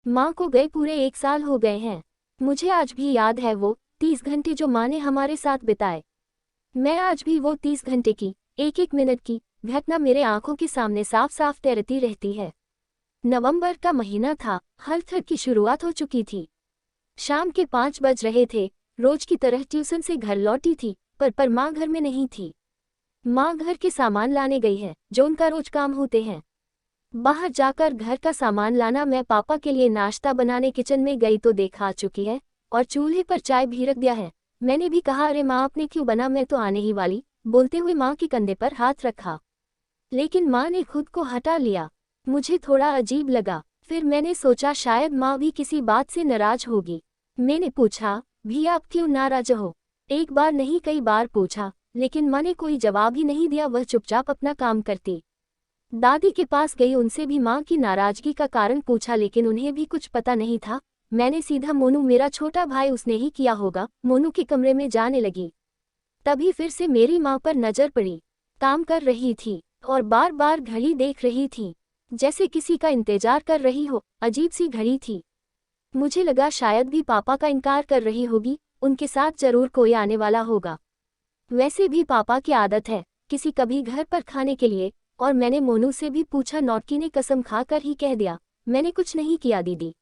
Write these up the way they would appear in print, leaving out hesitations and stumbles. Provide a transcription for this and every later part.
माँ को गए पूरे 1 साल हो गए हैं। मुझे आज भी याद है वो 30 घंटे जो माँ ने हमारे साथ बिताए। मैं आज भी वो 30 घंटे की एक एक मिनट की घटना मेरे आंखों के सामने साफ साफ तैरती रहती है। नवंबर का महीना था, हर थर की शुरुआत हो चुकी थी। शाम के 5 बज रहे थे। रोज की तरह ट्यूशन से घर लौटी थी, पर माँ घर में नहीं थी। माँ घर के सामान लाने गई है, जो उनका रोज काम होते हैं। बाहर जाकर घर का सामान लाना, मैं पापा के लिए नाश्ता बनाने किचन में गई तो देखा आ चुकी है और चूल्हे पर चाय भी रख दिया है। मैंने भी कहा, अरे माँ आपने क्यों बना, मैं तो आने ही वाली, बोलते हुए माँ के कंधे पर हाथ रखा। लेकिन माँ ने खुद को हटा लिया। मुझे थोड़ा अजीब लगा। फिर मैंने सोचा शायद माँ भी किसी बात से नाराज होगी। मैंने पूछा, भी आप क्यों नाराज हो? एक बार नहीं कई बार पूछा, लेकिन माँ ने कोई जवाब ही नहीं दिया। वह चुपचाप अपना काम करती। दादी के पास गई, उनसे भी माँ की नाराजगी का कारण पूछा, लेकिन उन्हें भी कुछ पता नहीं था। मैंने सीधा मोनू मेरा छोटा भाई उसने ही किया होगा, मोनू के कमरे में जाने लगी। तभी फिर से मेरी माँ पर नजर पड़ी। काम कर रही थी और बार बार घड़ी देख रही थी, जैसे किसी का इंतजार कर रही हो। अजीब सी घड़ी थी। मुझे लगा शायद भी पापा का इनकार कर रही होगी, उनके साथ जरूर कोई आने वाला होगा। वैसे भी पापा की आदत है किसी कभी घर पर खाने के लिए। और मैंने मोनू से भी पूछा, नौटकी ने कसम खाकर ही कह दिया, मैंने कुछ नहीं किया दीदी।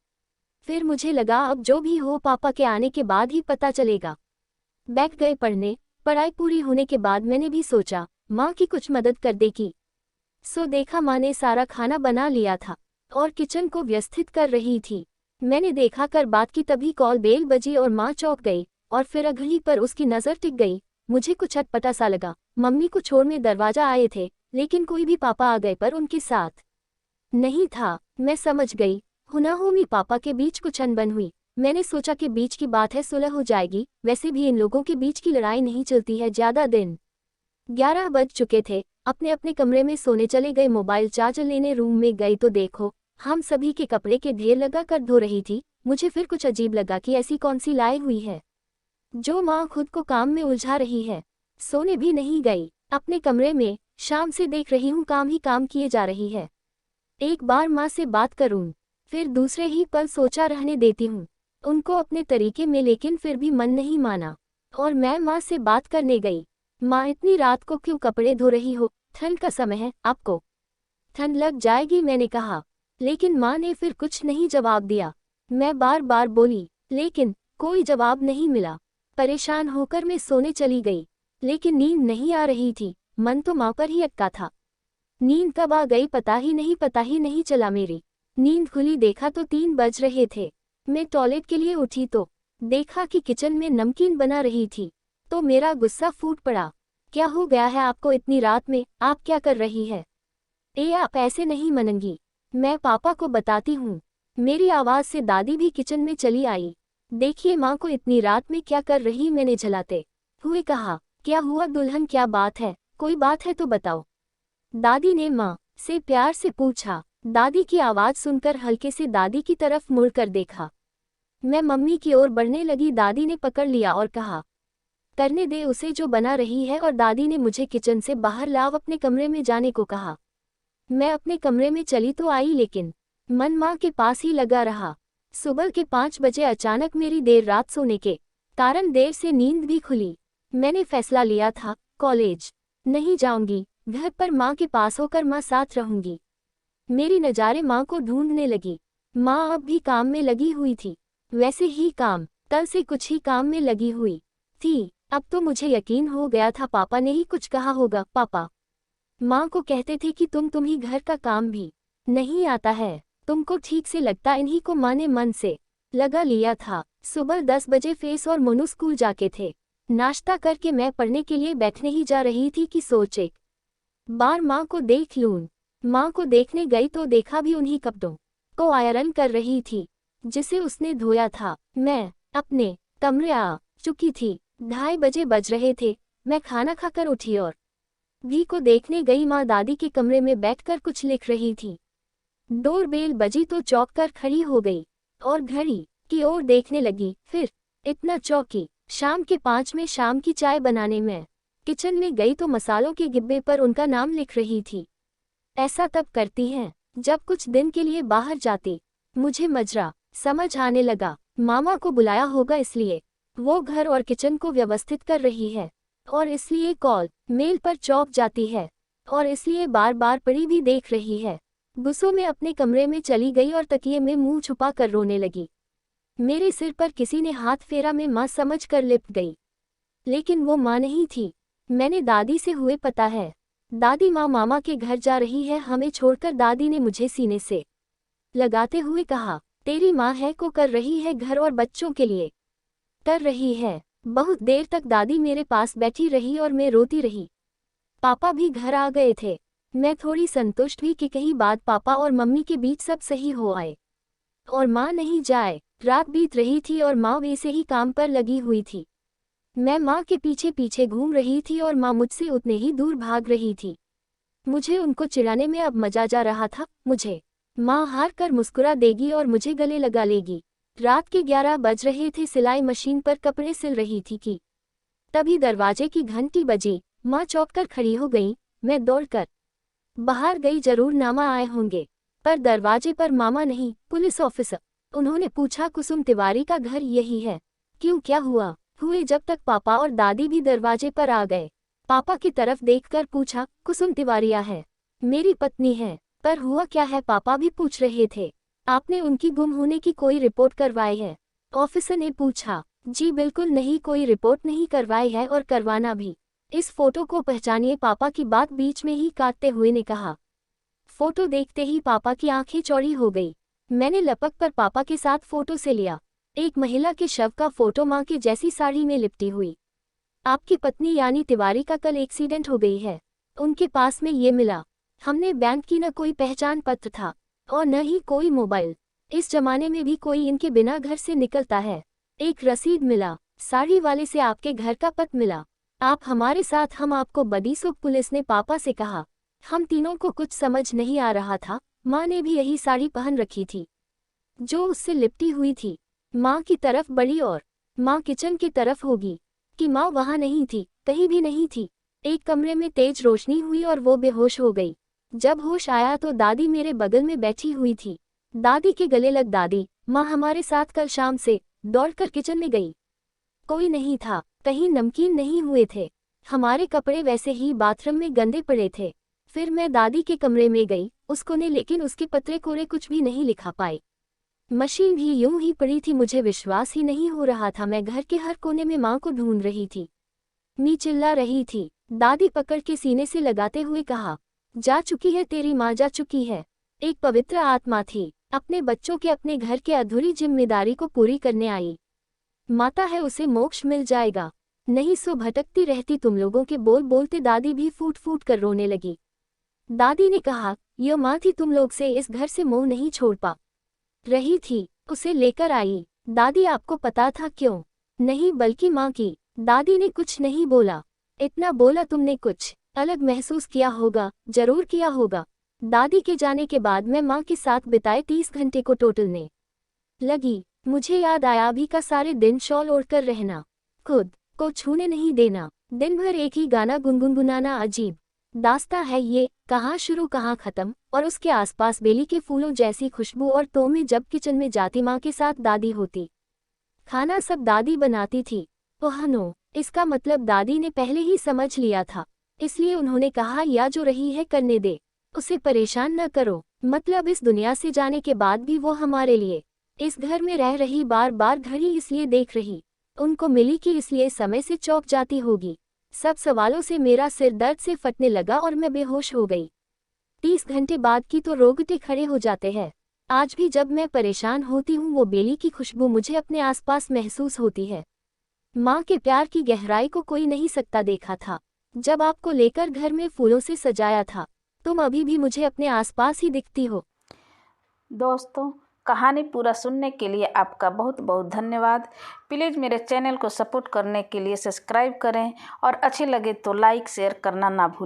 फिर मुझे लगा अब जो भी हो पापा के आने के बाद ही पता चलेगा। बैठ गए पढ़ने। पढ़ाई पूरी होने के बाद मैंने भी सोचा माँ की कुछ मदद कर देगी। सो देखा माँ ने सारा खाना बना लिया था और किचन को व्यवस्थित कर रही थी। मैंने देखा कर बात की, तभी कॉल बेल बजी और माँ चौंक गई और फिर अगली पर उसकी नज़र टिक गई। मुझे कुछ अटपटा सा लगा। मम्मी को छोड़ने दरवाजा आए थे, लेकिन कोई भी पापा आ गए पर उनके साथ नहीं था। मैं समझ गई, हुनाहुमी पापा के बीच कुछ अनबन हुई। मैंने सोचा कि बीच की बात है, सुलह हो जाएगी। वैसे भी इन लोगों के बीच की लड़ाई नहीं चलती है ज्यादा दिन। 11 बज चुके थे। अपने अपने कमरे में सोने चले गए। मोबाइल चार्जर लेने रूम में गई तो देखो हम सभी के कपड़े के ढेर लगा कर धो रही थी। मुझे फिर कुछ अजीब लगा कि ऐसी कौन सी लाई हुई है जो माँ खुद को काम में उलझा रही है। सोने भी नहीं गई, अपने कमरे में शाम से देख रही हूँ काम ही काम किए जा रही है। एक बार माँ से बात करूँ, फिर दूसरे ही पल सोचा रहने देती हूँ उनको अपने तरीके में, लेकिन फिर भी मन नहीं माना और मैं माँ से बात करने गई। माँ इतनी रात को क्यों कपड़े धो रही हो? ठंड का समय है, आपको ठंड लग जाएगी, मैंने कहा। लेकिन माँ ने फिर कुछ नहीं जवाब दिया। मैं बार बार बोली, लेकिन कोई जवाब नहीं मिला। परेशान होकर मैं सोने चली गई, लेकिन नींद नहीं आ रही थी। मन तो माँ पर ही अटका था। नींद कब आ गई पता ही नहीं चला। मेरी नींद खुली, देखा तो 3 बज रहे थे। मैं टॉयलेट के लिए उठी तो देखा कि किचन में नमकीन बना रही थी, तो मेरा गुस्सा फूट पड़ा। क्या हो गया है आपको इतनी रात में, आप क्या कर रही है? आप ऐसे नहीं मनंगी, मैं पापा को बताती हूँ। मेरी आवाज़ से दादी भी किचन में चली आई। देखिए माँ को इतनी रात में क्या कर रही, मैंने झलाते हुए कहा। क्या हुआ दुल्हन, क्या बात है? कोई बात है तो बताओ, दादी ने माँ से प्यार से पूछा। दादी की आवाज़ सुनकर हल्के से दादी की तरफ मुड़कर देखा। मैं मम्मी की ओर बढ़ने लगी। दादी ने पकड़ लिया और कहा, करने दे उसे जो बना रही है। और दादी ने मुझे किचन से बाहर लाओ, अपने कमरे में जाने को कहा। मैं अपने कमरे में चली तो आई, लेकिन मन माँ के पास ही लगा रहा। सुबह के 5 बजे अचानक मेरी देर रात सोने के कारण देर से नींद भी खुली। मैंने फैसला लिया था कॉलेज नहीं जाऊंगी, घर पर माँ के पास होकर माँ साथ रहूंगी। मेरी नज़ारें माँ को ढूंढने लगी। माँ अब भी काम में लगी हुई थी, वैसे ही काम कल से कुछ ही काम में लगी हुई थी। अब तो मुझे यकीन हो गया था पापा ने ही कुछ कहा होगा। पापा माँ को कहते थे कि तुम ही घर का काम भी नहीं आता है, तुमको ठीक से लगता। इन्हीं को माँ ने मन से लगा लिया था। सुबह 10 बजे फेस और मोनू स्कूल जाके थे। नाश्ता करके मैं पढ़ने के लिए बैठने ही जा रही थी कि सोच एक बार माँ को देख लूं। माँ को देखने गई तो देखा भी उन्हीं कपड़ों को आयरन कर रही थी जिसे उसने धोया था। मैं अपने कमरे आ चुकी थी। 2:30 बजे बज रहे थे। मैं खाना खाकर उठी और भी को देखने गई। माँ दादी के कमरे में बैठकर कुछ लिख रही थी। डोरबेल बजी तो चौंक कर खड़ी हो गई और घड़ी की ओर देखने लगी। फिर इतना चौंकी, शाम के 5 में शाम की चाय बनाने में किचन में गई तो मसालों के डिब्बे पर उनका नाम लिख रही थी। ऐसा तब करती हैं जब कुछ दिन के लिए बाहर जाती। मुझे मजरा समझ आने लगा। मामा को बुलाया होगा, इसलिए वो घर और किचन को व्यवस्थित कर रही है, और इसलिए कॉल मेल पर चौंक जाती है, और इसलिए बार बार पड़ी भी देख रही है। गुस्सों में अपने कमरे में चली गई और तकिए में मुंह छुपा कर रोने लगी। मेरे सिर पर किसी ने हाथ फेरा, मैं माँ समझ कर लिपट गई, लेकिन वो माँ नहीं थी। मैंने दादी से हुए पता है। दादी माँ मामा के घर जा रही है हमें छोड़कर। दादी ने मुझे सीने से लगाते हुए कहा, तेरी माँ है को कर रही है घर और बच्चों के लिए कर रही है। बहुत देर तक दादी मेरे पास बैठी रही और मैं रोती रही। पापा भी घर आ गए थे। मैं थोड़ी संतुष्ट हुई कि कहीं बाद पापा और मम्मी के बीच सब सही हो आए और माँ नहीं जाए। रात बीत रही थी और माँ वैसे ही काम पर लगी हुई थी। मैं माँ के पीछे पीछे घूम रही थी और माँ मुझसे उतने ही दूर भाग रही थी। मुझे उनको चिढ़ाने में अब मजा जा रहा था। मुझे माँ हार कर मुस्कुरा देगी और मुझे गले लगा लेगी। रात के 11 बज रहे थे। सिलाई मशीन पर कपड़े सिल रही थी कि तभी दरवाजे की घंटी बजी। माँ चौंक कर खड़ी हो गई। मैं दौड़कर बाहर गई, जरूर नामा आए होंगे। पर दरवाजे पर मामा नहीं, पुलिस ऑफिसर। उन्होंने पूछा, कुसुम तिवारी का घर यही है? क्यों, क्या हुआ? हुए जब तक पापा और दादी भी दरवाजे पर आ गए। पापा की तरफ देखकर पूछा, कुसुम तिवारिया है? मेरी पत्नी है। पर हुआ क्या है, पापा भी पूछ रहे थे। आपने उनकी गुम होने की कोई रिपोर्ट करवाई है? ऑफिसर ने पूछा। जी बिल्कुल नहीं, कोई रिपोर्ट नहीं करवाई है और करवाना भी। इस फोटो को पहचानिए, पापा की बात बीच में ही काटते हुए ने कहा। फोटो देखते ही पापा की आंखें चौड़ी हो गई। मैंने लपक कर पापा के साथ फोटो से लिया। एक महिला के शव का फोटो, मां की जैसी साड़ी में लिपटी हुई। आपकी पत्नी यानी तिवारी का कल एक्सीडेंट हो गई है। उनके पास में ये मिला। हमने बैंक की न कोई पहचान पत्र था और न ही कोई मोबाइल। इस जमाने में भी कोई इनके बिना घर से निकलता है। एक रसीद मिला, साड़ी वाले से आपके घर का पता मिला। आप हमारे साथ, हम आपको बदीसो। पुलिस ने पापा से कहा। हम तीनों को कुछ समझ नहीं आ रहा था। माँ ने भी यही साड़ी पहन रखी थी जो उससे लिपटी हुई थी। माँ की तरफ बढ़ी और माँ किचन की तरफ होगी कि माँ वहाँ नहीं थी, कहीं भी नहीं थी। एक कमरे में तेज रोशनी हुई और वो बेहोश हो गई। जब होश आया तो दादी मेरे बगल में बैठी हुई थी। दादी के गले लग, दादी माँ हमारे साथ कल शाम से। दौड़कर किचन में गई। कोई नहीं था, कहीं नमकीन नहीं हुए थे। हमारे कपड़े वैसे ही बाथरूम में गंदे पड़े थे। फिर मैं दादी के कमरे में गई, उसको ने, लेकिन उसके पत्रे कोरे कुछ भी नहीं लिखा पाए। मशीन भी यूं ही पड़ी थी। मुझे विश्वास ही नहीं हो रहा था। मैं घर के हर कोने में माँ को ढूंढ रही थी। मी चिल्ला रही थी। दादी पकड़ के सीने से लगाते हुए कहा, जा चुकी है तेरी माँ, जा चुकी है। एक पवित्र आत्मा थी, अपने बच्चों के, अपने घर के अधूरी जिम्मेदारी को पूरी करने आई। माता है, उसे मोक्ष मिल जाएगा। नहीं सो भटकती रहती तुम लोगों के। बोल बोलते दादी भी फूट फूट कर रोने लगी। दादी ने कहा, यह माँ थी, तुम लोग से इस घर से मोह नहीं छोड़ पा रही थी, उसे लेकर आई। दादी आपको पता था? क्यों नहीं, बल्कि माँ की। दादी ने कुछ नहीं बोला। इतना बोला, तुमने कुछ अलग महसूस किया होगा, जरूर किया होगा। दादी के जाने के बाद मैं माँ के साथ बिताए 30 घंटे को टोटलने लगी। मुझे याद आया अभी का सारे दिन शॉल ओढ़कर रहना, खुद को छूने नहीं देना, दिन भर एक ही गाना गुनगुनाना। अजीब दास्तां है ये, कहाँ शुरू कहाँ खत्म। और उसके आसपास बेली के फूलों जैसी खुशबू। और तो मैं जब किचन में जाती माँ के साथ दादी होती। खाना सब दादी बनाती थी। ओह नो, इसका मतलब दादी ने पहले ही समझ लिया था, इसलिए उन्होंने कहा, या जो रही है करने दे, उसे परेशान न करो। मतलब इस दुनिया से जाने के बाद भी वो हमारे लिए इस घर में रह रही। बार बार घड़ी इसलिए देख रही, उनको मिली कि इसलिए समय से चौंक जाती होगी। सब सवालों से मेरा सिर दर्द से फटने लगा और मैं बेहोश हो गई। 30 घंटे बाद की तो रोगटे खड़े हो जाते हैं। आज भी जब मैं परेशान होती हूँ, वो बेली की खुशबू मुझे अपने आसपास महसूस होती है। माँ के प्यार की गहराई को कोई नहीं सकता देखा था। जब आपको लेकर घर में फूलों से सजाया था, तुम अभी भी मुझे अपने आसपास ही दिखती हो। दोस्तों, कहानी पूरा सुनने के लिए आपका बहुत बहुत धन्यवाद। प्लीज़ मेरे चैनल को सपोर्ट करने के लिए सब्सक्राइब करें और अच्छी लगे तो लाइक शेयर करना ना भूलें।